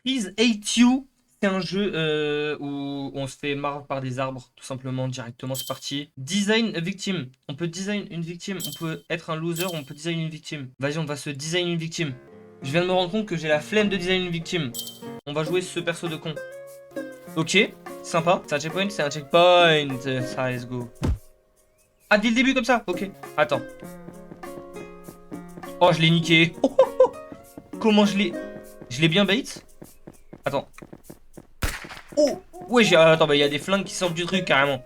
Freeze Hate You, c'est un jeu où on se fait marre par des arbres, tout simplement, directement, c'est parti. Design a victim. On peut design une victime, on peut être un loser, on peut design une victime. Vas-y, on va se design une victime. Je viens de me rendre compte que j'ai la flemme de design une victime. On va jouer ce perso de con. Ok, sympa. C'est un checkpoint, c'est un checkpoint. Ça, let's go. Ah, dès le début comme ça. Ok, attends. Oh, je l'ai niqué. Oh, oh, oh. Comment je l'ai... Je l'ai bien bait. Attends. Oh, ouais, attends, bah il y a des flingues qui sortent du truc carrément.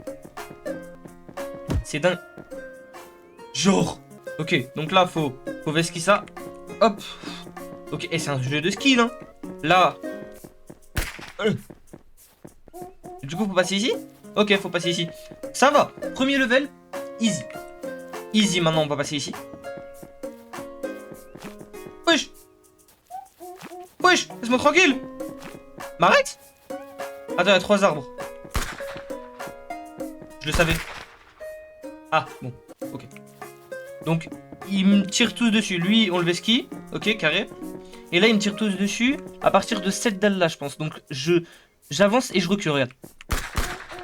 C'est dingue. Genre. Ok, donc là, faut vesquer ça. Hop. Ok, et c'est un jeu de skill, hein. Là. Du coup, faut passer ici. Ok, faut passer ici. Ça va. Premier level. Easy. Easy, maintenant, on va passer ici. Wesh. Wesh, laisse-moi tranquille. M'arrête. Attends, il y a 3 arbres. Je le savais. Ah, bon. Ok. Donc, il me tire tous dessus. Lui, on le vesquille. Ok, carré. Et là, il me tire tous dessus à partir de cette dalle-là, je pense. Donc, j'avance et je recule, regarde.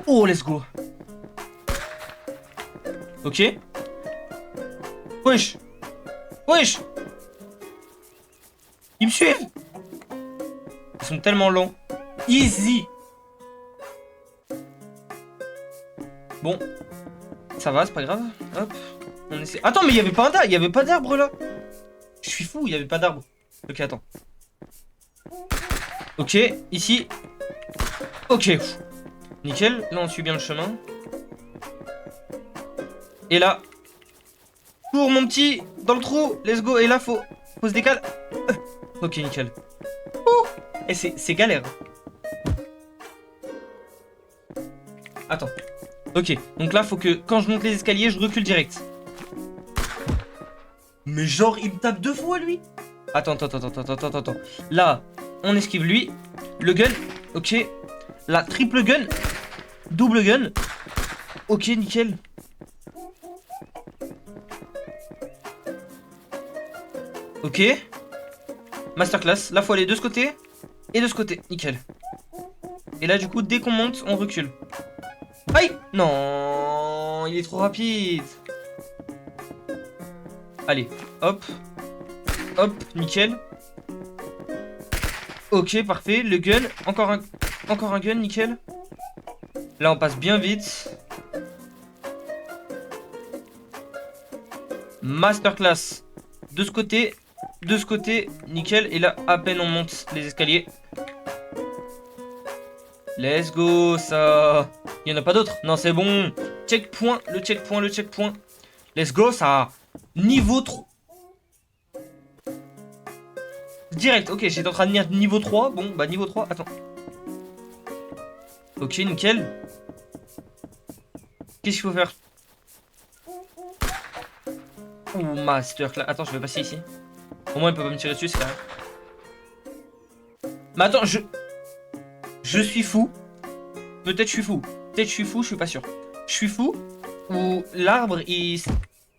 Oh, let's go. Ok. Wesh. Wesh. Ils me suivent. Ils sont tellement lents. Easy. Bon. Ça va, c'est pas grave. Hop. On essaie... Attends, mais il y avait pas d'arbre là. Je suis fou, il y avait pas d'arbre. Ok, attends. Ok, ici. Ok. Nickel. Là, on suit bien le chemin. Et là. Cours, mon petit. Dans le trou. Let's go. Et là, faut se décaler. Ok, nickel. Et c'est galère. Attends. Ok, donc là, faut que quand je monte les escaliers, je recule direct. Mais genre, il me tape 2 fois, lui. Attends. Là, on esquive lui. Le gun. Ok. Là, triple gun. Double gun. Ok, nickel. Ok. Masterclass. Là, faut aller de ce côté et de ce côté. Nickel. Et là, du coup, dès qu'on monte, on recule. Aïe! Non, il est trop rapide. Allez, hop. Hop, nickel. Ok, parfait. Le gun. Encore un gun, nickel. Là, on passe bien vite. Masterclass. De ce côté, nickel. Et là, à peine on monte les escaliers. Let's go, ça. Il n'y en a pas d'autres. Non, c'est bon. Checkpoint, le checkpoint. Let's go, ça. Niveau 3. Direct, ok, j'étais en train de dire niveau 3. Bon, bah niveau 3, attends. Ok, nickel. Qu'est-ce qu'il faut faire? Oh, masterclass. Attends, je vais passer ici. Au moins, il peut pas me tirer dessus, c'est carré. Mais attends, je suis fou. Peut-être je suis fou. Je suis pas sûr. Je suis fou. Ou l'arbre, il...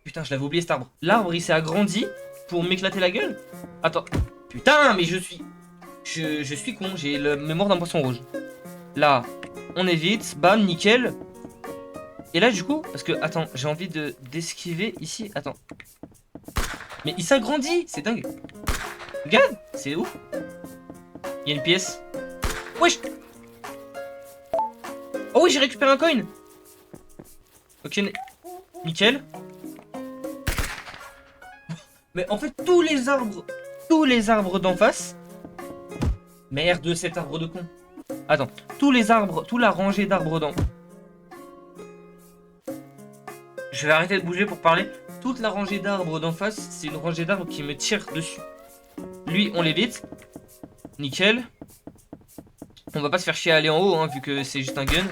Putain, je l'avais oublié cet arbre. L'arbre, il s'est agrandi pour m'éclater la gueule. Attends. Putain, mais je suis con. J'ai le mémoire d'un poisson rouge. Là, on évite. Bam, nickel. Et là, du coup, parce que, attends, j'ai envie d'esquiver ici. Attends. Mais il s'agrandit. C'est dingue. Regarde, c'est ouf. Il y a une pièce. Wesh. Oh oui, j'ai récupéré un coin. Ok, nickel. Mais en fait, tous les arbres d'en face. Merde, cet arbre de con. Attends, tous les arbres, toute la rangée d'arbres d'en... Je vais arrêter de bouger pour parler. Toute la rangée d'arbres d'en face, c'est une rangée d'arbres qui me tire dessus. Lui, on l'évite. Nickel. On va pas se faire chier à aller en haut, hein, vu que c'est juste un gun.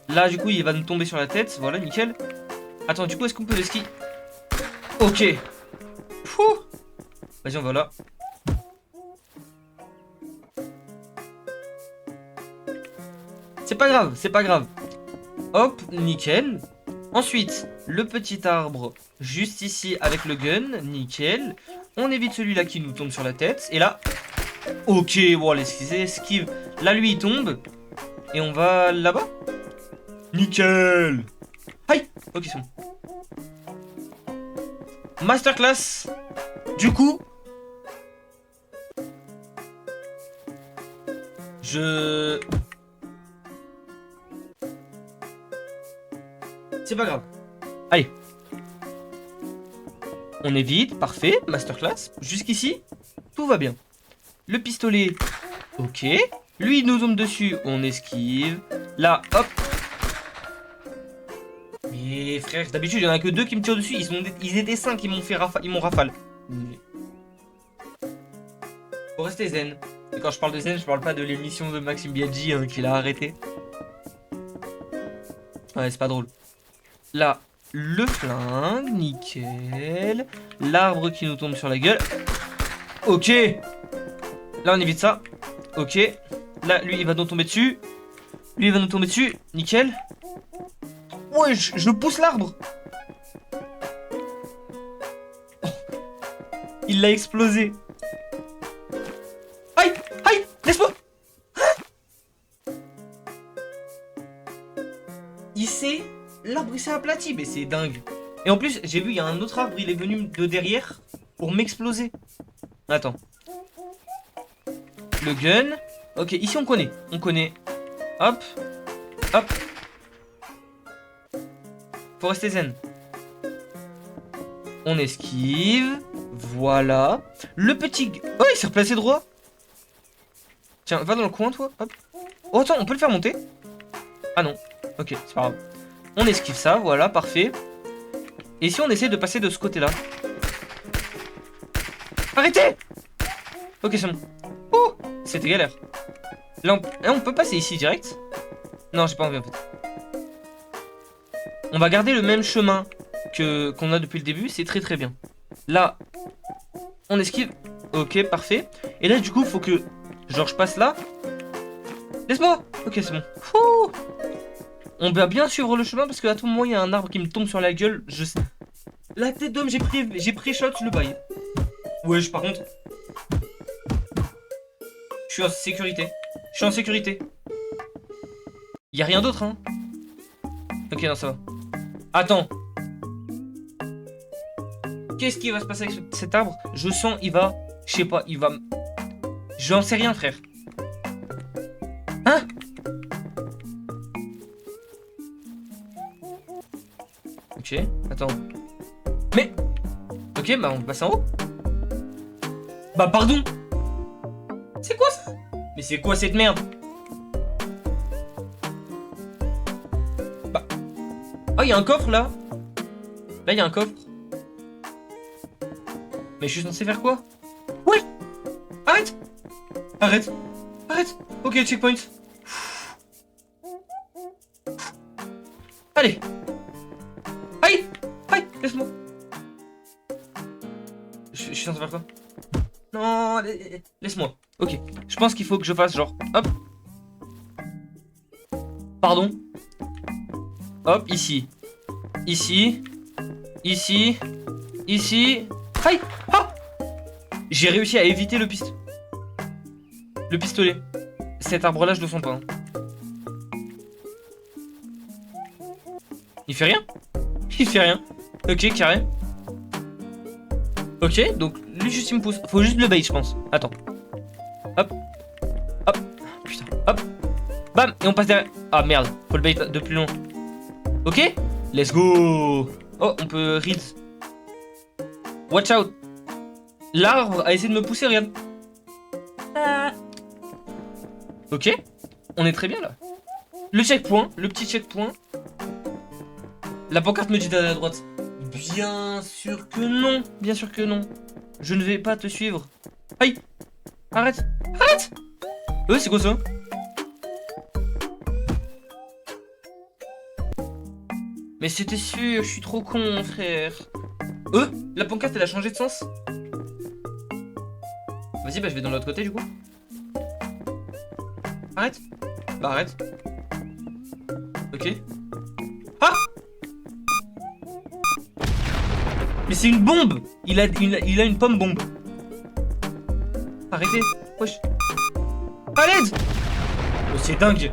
Là, du coup, il va nous tomber sur la tête. Voilà, nickel. Attends, du coup, est-ce qu'on peut le ski? Ok. Fouh. Vas-y, on va là. C'est pas grave. Hop, nickel. Ensuite, le petit arbre juste ici avec le gun. Nickel. On évite celui-là qui nous tombe sur la tête. Et là, Ok, bon, allez, esquive. Là, lui, il tombe. Et on va là-bas. Nickel. Aïe. Ok, c'est bon. Masterclass. Du coup, c'est pas grave. Allez. On évite, parfait, masterclass. Jusqu'ici, tout va bien. Le pistolet, ok. Lui, il nous tombe dessus, on esquive. Là, hop. Mais frère, d'habitude, il y en a que 2 qui me tirent dessus. Ils étaient 5 qui m'ont fait rafale. Faut rester zen. Et quand je parle de zen, je parle pas de l'émission de Maxime Biaggi qu'il a arrêté. Ouais, c'est pas drôle. Là, le flingue, nickel. L'arbre qui nous tombe sur la gueule. Ok. Là, on évite ça. Ok. Là, lui, il va nous tomber dessus. Lui, il va nous tomber dessus. Nickel. Ouais, je pousse l'arbre. Oh. Il l'a explosé. Aïe, aïe, laisse-moi. L'arbre, il s'est aplati, mais c'est dingue. Et en plus, j'ai vu, il y a un autre arbre, il est venu de derrière pour m'exploser. Attends. Le gun. Ok, ici, on connaît. On connaît. Hop. Hop. Faut rester zen. On esquive. Voilà. Le petit... Oh, il s'est replacé droit. Tiens, va dans le coin, toi. Hop. Oh, attends, on peut le faire monter. Ah non. Ok, c'est pas grave. On esquive ça, voilà, parfait. Et si on essaie de passer de ce côté-là? Arrêtez! Ok, c'est bon. Oh, c'était galère. Là, on peut passer ici direct? Non, j'ai pas envie en fait. On va garder le même chemin qu'on a depuis le début, c'est très très bien. Là, on esquive. Ok, parfait. Et là, du coup, faut que... Genre, je passe là. Laisse-moi. Ok, c'est bon. Ouh. On va bien suivre le chemin parce qu'à tout moment, il y a un arbre qui me tombe sur la gueule. Je sais. La tête d'homme, j'ai pré-shot le bail. Wesh, par contre. Je suis en sécurité. Je suis en sécurité. Il y a rien d'autre, hein. Ok, non, ça va. Attends. Qu'est-ce qui va se passer avec cet arbre? Je sens, il va... Je sais pas, il va... J'en sais rien, frère. Hein? Ok, attends. Mais... Ok, bah on passe en haut. Bah pardon. C'est quoi ça? Mais c'est quoi cette merde? Bah... Oh, il y a un coffre là. Là, il y a un coffre. Mais je suis censé faire quoi? Ouais. Arrête. Arrête. Arrête. Ok, checkpoint. Allez. Aïe. Aïe. Laisse-moi. Je suis censé faire quoi? Non, laisse-moi. Ok. Je pense qu'il faut que je fasse genre... Hop. Pardon. Hop, ici. Ici. Ici. Ici. Aïe. Ah. J'ai réussi à éviter le pistolet. Le pistolet. Cet arbre-là, je le sens pas. Hein. Il fait rien? Il fait rien. Ok, carré. Ok, donc lui juste il me pousse. Faut juste le bait, je pense. Attends. Hop. Hop. Putain. Hop. Bam. Et on passe derrière. Ah merde. Faut le bait de plus loin. Ok. Let's go. Oh, on peut read. Watch out. L'arbre a essayé de me pousser, regarde. Ok. On est très bien là. Le checkpoint. Le petit checkpoint. La pancarte me dit d'aller à droite. Bien sûr que non. Bien sûr que non. Je ne vais pas te suivre. Aïe. Arrête. Arrête. C'est quoi ça? Mais c'était sûr, je suis trop con, frère. La pancarte, elle a changé de sens. Vas-y, bah je vais dans l'autre côté, du coup. Arrête. Bah arrête. Ok. Ah. Mais c'est une bombe. Il a une pomme bombe. Arrêtez. Wesh. À l'aide. Oh, c'est dingue.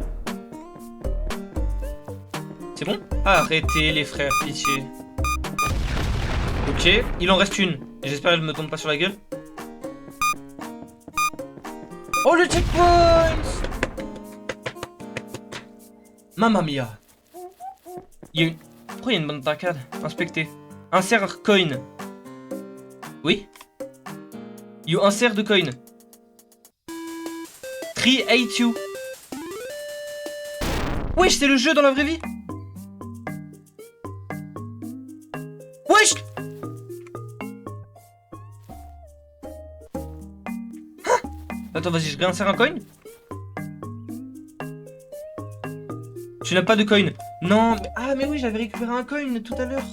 C'est bon? Arrêtez les frères, pitié. Ok, il en reste une. J'espère qu'elle me tombe pas sur la gueule. Oh, le checkpoint! Mamma mia. Il y a une... Pourquoi il y a une bande d'arcade? Inspecter. Insert coin. Oui? You insert de coin. 382. Wesh, c'est le jeu dans la vraie vie? Wesh! Hein? Attends, vas-y, je réinsère un coin. Tu n'as pas de coin. Non, mais... Ah, mais oui, j'avais récupéré un coin tout à l'heure.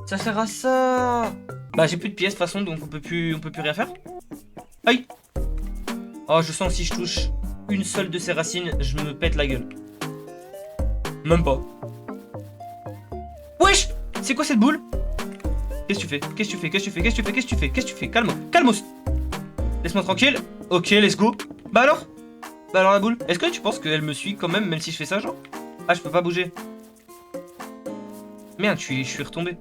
Ça sert à ça. Bah, j'ai plus de pièces de toute façon, donc on peut plus rien faire. Aïe. Oh, je sens si je touche une seule de ces racines, je me pète la gueule. Même pas. Wesh! C'est quoi cette boule? Qu'est-ce que tu fais? Qu'est-ce que tu fais? Qu'est-ce que tu fais? Qu'est-ce que tu fais? Qu'est-ce que tu fais? Qu'est-ce que tu fais? Calme, calmos. Laisse-moi tranquille. Ok, let's go. Bah alors? Bah alors la boule? Est-ce que tu penses qu'elle me suit quand même si je fais ça, genre? Ah, je peux pas bouger. Merde, je suis retombé.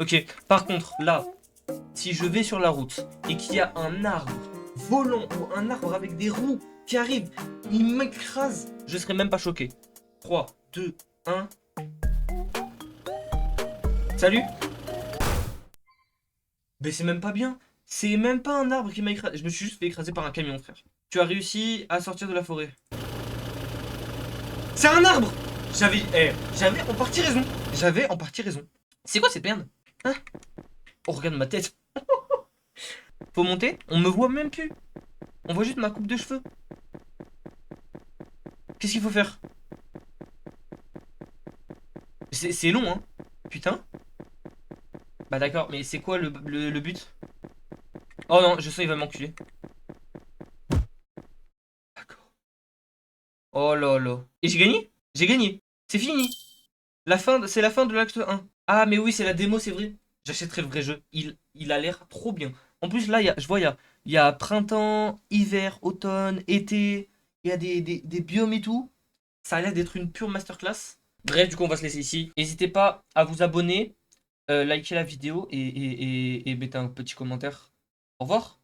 Ok, par contre, là, si je vais sur la route et qu'il y a un arbre volant ou un arbre avec des roues qui arrive, il m'écrase, je serais même pas choqué. 3, 2, 1. Salut. Mais c'est même pas bien. C'est même pas un arbre qui m'a écrasé. Je me suis juste fait écraser par un camion, frère. Tu as réussi à sortir de la forêt. C'est un arbre. J'avais en partie raison. J'avais en partie raison. C'est quoi cette merde? Hein? Oh, regarde ma tête. Faut monter? On me voit même plus. On voit juste ma coupe de cheveux. Qu'est-ce qu'il faut faire? C'est long, hein. Putain. Bah d'accord, mais c'est quoi le but? Oh non, je sens il va m'enculer. D'accord. Oh là là. Et j'ai gagné? J'ai gagné. C'est fini. C'est la fin de l'acte 1. Ah mais oui, c'est la démo, c'est vrai. J'achèterai le vrai jeu. Il a l'air trop bien. En plus là, je vois, il y a printemps, hiver, automne, été. Il y a des biomes et tout. Ça a l'air d'être une pure masterclass. Bref, du coup, on va se laisser ici. N'hésitez pas à vous abonner, liker la vidéo et mettez un petit commentaire. Au revoir.